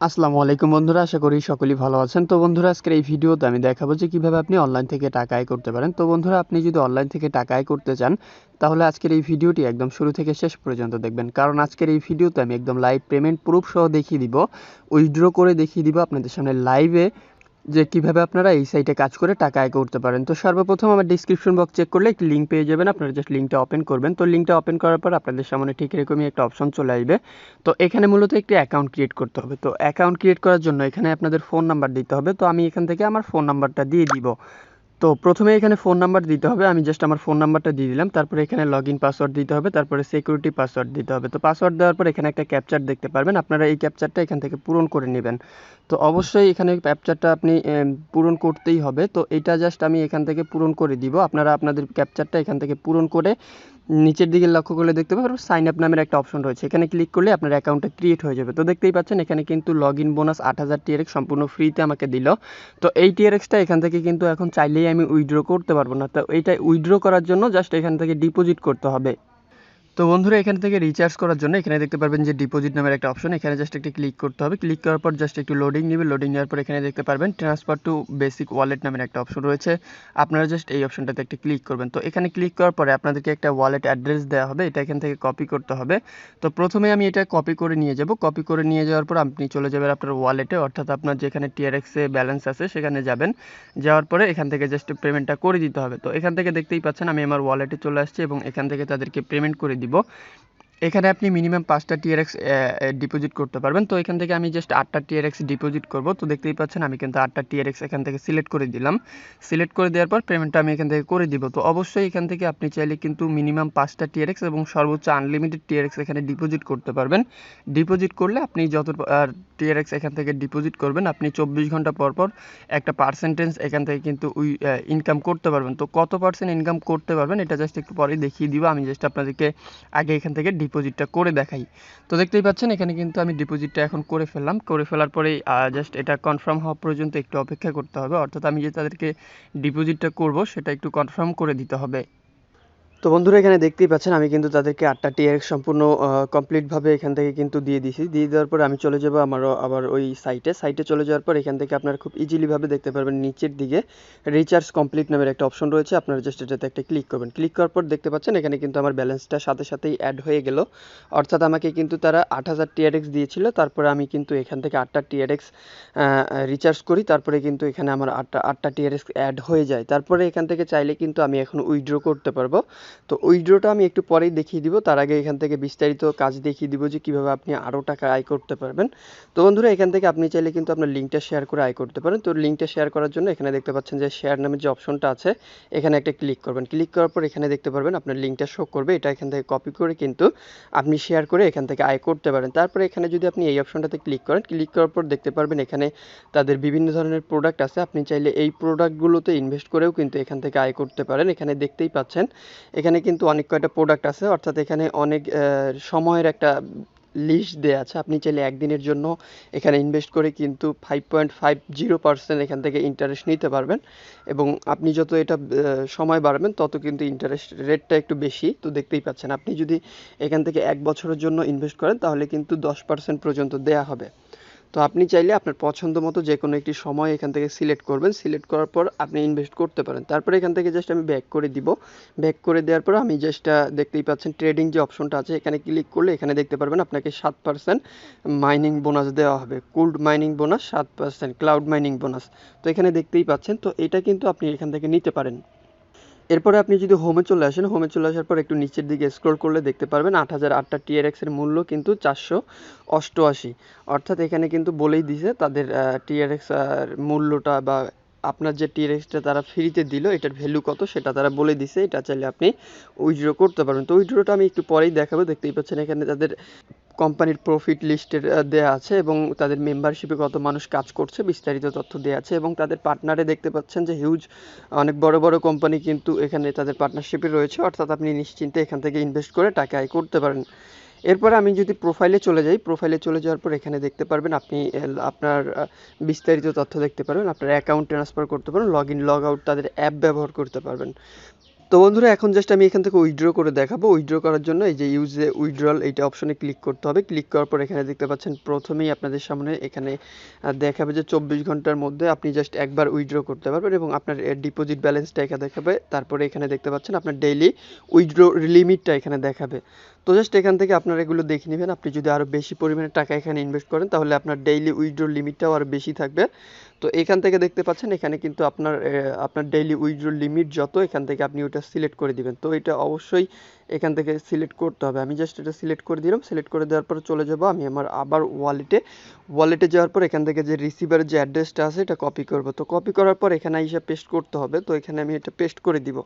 আসসালামু আলাইকুম বন্ধুরা, আশা করি সকলেই ভালো আছেন। তো বন্ধুরা, আজকের এই ভিডিওতে আমি দেখাবো যে কিভাবে আপনি অনলাইন থেকে টাকা আয় করতে পারেন। তো বন্ধুরা, আপনি যদি অনলাইন থেকে টাকা আয় করতে চান, তাহলে আজকের এই ভিডিওটি একদম শুরু থেকে শেষ পর্যন্ত দেখবেন, কারণ আজকের এই ভিডিওতে আমি একদম লাইভ পেমেন্ট প্রুফ সহ দেখিয়ে দিব, উইথড্র করে দেখিয়ে দিব আপনাদের সামনে লাইভে যে কিভাবে আপনারা এই সাইটে কাজ করে টাকা আয় করতে পারেন। তো সর্বপ্রথম আমার ডিসক্রিপশন বক্স চেক করলে একটি লিঙ্ক পেয়ে যাবেন, আপনারা জাস্ট লিঙ্কটা ওপেন করবেন। তো লিঙ্কটা ওপেন করার পর আপনাদের সামনে ঠিক এরকমই একটা অপশন চলে আসবে। তো এখানে মূলত একটি অ্যাকাউন্ট ক্রিয়েট করতে হবে। তো অ্যাকাউন্ট ক্রিয়েট করার জন্য এখানে আপনাদের ফোন নাম্বার দিতে হবে। তো আমি এখান থেকে আমার ফোন নাম্বারটা দিয়ে দিব। তো প্রথমে এখানে ফোন নাম্বার দিতে হবে, আমি জাস্ট আমার ফোন নাম্বারটা দিয়ে দিলাম। তারপরে এখানে লগইন পাসওয়ার্ড দিতে হবে, তারপরে সিকিউরিটি পাসওয়ার্ড দিতে হবে। তো পাসওয়ার্ড দেওয়ার পর এখানে একটা ক্যাপচার দেখতে পারবেন, আপনারা এই ক্যাপচারটা এখান থেকে পূরণ করে নেবেন। তো অবশ্যই এখানে ক্যাপচারটা আপনি পূরণ করতেই হবে। তো এটা জাস্ট আমি এখান থেকে পূরণ করে দিব। আপনারা আপনাদের ক্যাপচারটা এখান থেকে পূরণ করে নিচের দিকে লক্ষ্য করলে দেখতে পাবেন সাইন আপ নামের একটা অপশন রয়েছে, এখানে ক্লিক করলে আপনার অ্যাকাউন্টটা ক্রিয়েট হয়ে যাবে। তো দেখতেই পাচ্ছেন এখানে কিন্তু লগ ইন বোনাস 8000 TRX সম্পূর্ণ ফ্রিতে আমাকে দিল। তো এই TRXটা এখান থেকে কিন্তু এখন চাইলেই আমি উইথড্র করতে পারবো না। তো এইটা উইথড্র করার জন্য জাস্ট এখান থেকে ডিপোজিট করতে হবে। তো বন্ধুরা, এখান থেকে রিচার্জ করার জন্য এখানে দেখতে পারবেন যে ডিপোজিট নামের একটা অপশন, এখানে জাস্ট একটি ক্লিক করতে হবে। ক্লিক করার পর জাস্ট একটু লোডিং নেবে। লোডিং নেওয়ার পর এখানে দেখতে পারবেন ট্রান্সফার টু বেসিক ওয়ালেট নামের একটা অপশন রয়েছে, আপনারা জাস্ট এই অপশনটাতে একটা ক্লিক করবেন। তো এখানে ক্লিক করার পরে আপনাদেরকে একটা ওয়ালেট অ্যাড্রেস দেওয়া হবে, এটা এখান থেকে কপি করতে হবে। তো প্রথমে আমি এটা কপি করে নিয়ে যাব। কপি করে নিয়ে যাওয়ার পর আপনি চলে যাবেন আপনার ওয়ালেটে, অর্থাৎ আপনার যেখানে TRX এ ব্যালেন্স আছে সেখানে যাবেন। যাওয়ার পরে এখান থেকে জাস্ট পেমেন্টটা করে দিতে হবে। তো এখান থেকে দেখতেই পাচ্ছেন আমি আমার ওয়ালেটে চলে আসছি এবং এখান থেকে তাদেরকে পেমেন্ট করে দিব। এখানে আপনি মিনিমাম 5টা TRX ডিপোজিট করতে পারবেন। তো এখান থেকে আমি জাস্ট 8টা TRX ডিপোজিট করব। তো দেখতেই পাচ্ছেন আমি কিন্তু 8টা TRX এখান থেকে সিলেক্ট করে দিলাম। সিলেক্ট করে দেওয়ার পর পেমেন্টটা আমি এখান থেকে করে দিব। তো অবশ্যই এখান থেকে আপনি চাইলে কিন্তু মিনিমাম 5টা TRX এবং সর্বোচ্চ আনলিমিটেড TRX এখানে ডিপোজিট করতে পারবেন। ডিপোজিট করলে আপনি যত TRX এখান থেকে ডিপোজিট করবেন, আপনি 24 ঘন্টা পর পর একটা পার্সেন্টেজ এখান থেকে কিন্তু ইনকাম করতে পারবেন। তো কত পার্সেন্ট ইনকাম করতে পারবেন এটা জাস্ট একটু পরেই দেখিয়ে দিব। আমি জাস্ট আপনাদেরকে আগে এখান থেকে ডিপোজিটটা করে দেখাই। তো দেখতেই পাচ্ছেন এখানে কিন্তু আমি ডিপোজিটটা এখন করে ফেললাম। করে ফেলার পরেই জাস্ট এটা কনফার্ম হওয়া পর্যন্ত একটু অপেক্ষা করতে হবে, অর্থাৎ আমি যে তাদেরকে ডিপোজিটটা করব সেটা একটু কনফার্ম করে দিতে হবে। তো বন্ধুরা, এখানে দেখতেই পাচ্ছেন আমি কিন্তু তাদেরকে 8টা TRX সম্পূর্ণ কমপ্লিটভাবে এখান থেকে কিন্তু দিয়ে দিয়েছি। দিয়ে দেওয়ার পরে আমি চলে যাব আমারও আবার ওই সাইটে চলে যাওয়ার পর এখান থেকে আপনারা খুব ইজিলিভাবে দেখতে পারবেন নিচের দিকে রিচার্জ কমপ্লিট নামের একটা অপশন রয়েছে, আপনারা জাস্ট এটাতে একটা ক্লিক করবেন। ক্লিক করার পর দেখতে পাচ্ছেন এখানে কিন্তু আমার ব্যালেন্সটা সাথে সাথেই অ্যাড হয়ে গেল, অর্থাৎ আমাকে কিন্তু তারা 8000 TRX দিয়েছিল। তারপরে আমি কিন্তু এখান থেকে 8টা TRX রিচার্জ করি, তারপরে কিন্তু এখানে আমার 8টা TRX অ্যাড হয়ে যায়। তারপরে এখান থেকে চাইলে কিন্তু আমি এখন উইথড্র করতে পারবো। তো উইথড্রটা আমি একটু পরেই দেখিয়ে দিব, তার আগে এখান থেকে বিস্তারিত কাজ দেখিয়ে দিব যে কীভাবে আপনি আরও টাকা আয় করতে পারবেন। তো বন্ধুরা, এখান থেকে আপনি চাইলে কিন্তু আপনার লিঙ্কটা শেয়ার করে আয় করতে পারেন। তো লিঙ্কটা শেয়ার করার জন্য এখানে দেখতে পাচ্ছেন যে শেয়ার নামের যে অপশনটা আছে এখানে একটা ক্লিক করবেন। ক্লিক করার পর এখানে দেখতে পারবেন আপনার লিঙ্কটা শো করবে, এটা এখান থেকে কপি করে কিন্তু আপনি শেয়ার করে এখান থেকে আয় করতে পারেন। তারপরে এখানে যদি আপনি এই অপশনটাতে ক্লিক করেন, ক্লিক করার পর দেখতে পারবেন এখানে তাদের বিভিন্ন ধরনের প্রোডাক্ট আছে, আপনি চাইলে এই প্রোডাক্টগুলোতে ইনভেস্ট করেও কিন্তু এখান থেকে আয় করতে পারেন। এখানে দেখতেই পাচ্ছেন এখানে কিন্তু অনেক কয়টা প্রোডাক্ট আছে, অর্থাৎ এখানে অনেক সময়ের একটা লিস্ট দেওয়া আছে। আপনি চাইলে একদিনের জন্য এখানে ইনভেস্ট করে কিন্তু 5.50% এখান থেকে ইন্টারেস্ট নিতে পারবেন, এবং আপনি যত এটা সময় বাড়াবেন তত কিন্তু ইন্টারেস্ট রেটটা একটু বেশি। তো দেখতেই পাচ্ছেন আপনি যদি এখান থেকে 1 বছরের জন্য ইনভেস্ট করেন তাহলে কিন্তু 10% পর্যন্ত দেয়া হবে। তো আপনি চাইলে আপনার পছন্দ মতো যে কোনো একটি সময় এখান থেকে সিলেক্ট করবেন, সিলেক্ট করার পর আপনি ইনভেস্ট করতে পারেন। তারপরে এখান থেকে জাস্ট আমি ব্যাক করে দিব। ব্যাক করে দেওয়ার পর আমি জাস্ট দেখতেই পাচ্ছেন ট্রেডিং যে অপশনটা আছে এখানে ক্লিক করলে এখানে দেখতে পারবেন আপনাকে 7% মাইনিং বোনাস দেওয়া হবে। Cooled mining bonus 7%, cloud mining bonus. তো এখানে দেখতেই পাচ্ছেন, তো এটা কিন্তু আপনি এখান থেকে নিতে পারেন। এরপরে আপনি যদি হোমে চলে আসেন, হোমে চলে আসার পর একটু নিচের দিকে স্ক্রল করলে দেখতে পারবেন 8008টা TRX এর মূল্য কিন্তু 488, অর্থাৎ এখানে কিন্তু বলেই দিছে তাদের TRX মূল্যটা, বা আপনার যে TRXটা তারা ফ্রিতে দিল এটার ভ্যালু কত সেটা তারা বলে দিছে। এটা চাইলে আপনি উইথড্র করতে পারবেন। তো উইথড্রটা আমি একটু পরেই দেখাবো। দেখতেই পাচ্ছেন এখানে তাদের কোম্পানির প্রফিট লিস্টের দেয়া আছে এবং তাদের মেম্বারশিপে কত মানুষ কাজ করছে বিস্তারিত তথ্য দেওয়া আছে, এবং তাদের পার্টনারে দেখতে পাচ্ছেন যে হিউজ অনেক বড় বড় কোম্পানি কিন্তু এখানে তাদের পার্টনারশিপে রয়েছে, অর্থাৎ আপনি নিশ্চিন্তে এখান থেকে ইনভেস্ট করে টাকা আয় করতে পারেন। এরপরে আমি যদি প্রোফাইলে চলে যাই, প্রোফাইলে চলে যাওয়ার পর এখানে দেখতে পারবেন আপনি আপনার বিস্তারিত তথ্য দেখতে পারবেন, আপনার অ্যাকাউন্ট ট্রান্সফার করতে পারেন, লগ ইন লগ আউট তাদের অ্যাপ ব্যবহার করতে পারবেন। তো বন্ধুরা এখন জাস্ট আমি এখান থেকে উইথড্র করে দেখাবো। উইথড্র করার জন্য এই যে ইউজ এ উইথড্রল এইটা অপশনে ক্লিক করতে হবে। ক্লিক করার পর এখানে দেখতে পাচ্ছেন প্রথমেই আপনাদের সামনে এখানে দেখাবে যে 24 ঘন্টার মধ্যে আপনি জাস্ট একবার উইথড্র করতে পারবেন এবং আপনার ডিপোজিট ব্যালেন্সটা এখানে দেখাবে। তারপরে এখানে দেখতে পাচ্ছেন আপনার ডেইলি উইথড্র লিমিটটা এখানে দেখাবে। তো জাস্ট এখান থেকে আপনারা এগুলো দেখে নেবেন। আপনি যদি আরও বেশি পরিমাণে টাকা এখানে ইনভেস্ট করেন তাহলে আপনার ডেইলি উইথড্র লিমিটটাও আরও বেশি থাকবে। তো এখান থেকে দেখতে পাচ্ছেন এখানে কিন্তু আপনার ডেইলি উইথড্র লিমিট যত এখান থেকে আপনি ওটা সিলেক্ট করে দিবেন। তো এটা অবশ্যই এখান থেকে সিলেক্ট করতে হবে। আমি জাস্ট এটা সিলেক্ট করে দিলাম। সিলেক্ট করে দেওয়ার পর চলে যাব আমি আমার আবার ওয়ালেটে যাওয়ার পর এখান থেকে যে রিসিভারের যে অ্যাড্রেসটা আছে এটা কপি করব। তো কপি করার পর এখানে এসে পেস্ট করতে হবে। তো এখানে আমি এটা পেস্ট করে দিব।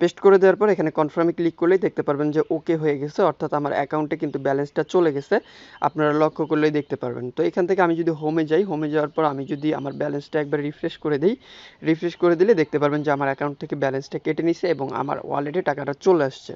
পেস্ট করে দেওয়ার পর এখানে কনফার্মে ক্লিক করলেই দেখতে পারবেন যে ওকে হয়ে গেছে, অর্থাৎ আমার অ্যাকাউন্টে কিন্তু ব্যালেন্সটা চলে গেছে। আপনারা লক্ষ্য করলেই দেখতে পারবেন। তো এখান থেকে আমি যদি হোমে যাই, হোমে যাওয়ার পর আমি যদি আমার ব্যালেন্সটা একবার রিফ্রেশ করে দিই, রিফ্রেশ করে দিলে দেখতে পারবেন যে আমার অ্যাকাউন্ট থেকে ব্যালেন্সটা কেটে নিছে এবং আমার ওয়ালেটে টাকাটা চলে আসছে।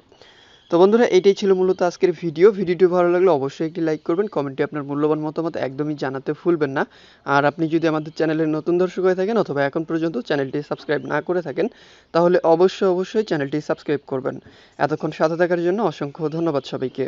তো বন্ধুরা এটাই ছিল মূলত আজকের ভিডিওটি ভালো লাগলে অবশ্যই একটি লাইক করবেন, কমেন্টে আপনার মূল্যবান মতামত একদমই জানাতে ভুলবেন না। আর আপনি যদি আমাদের চ্যানেলের নতুন দর্শক হয়ে থাকেন অথবা এখন পর্যন্ত চ্যানেলটি সাবস্ক্রাইব না করে থাকেন তাহলে অবশ্যই চ্যানেলটি সাবস্ক্রাইব করবেন। এতক্ষণ সাথে থাকার জন্য অসংখ্য ধন্যবাদ সবাইকে।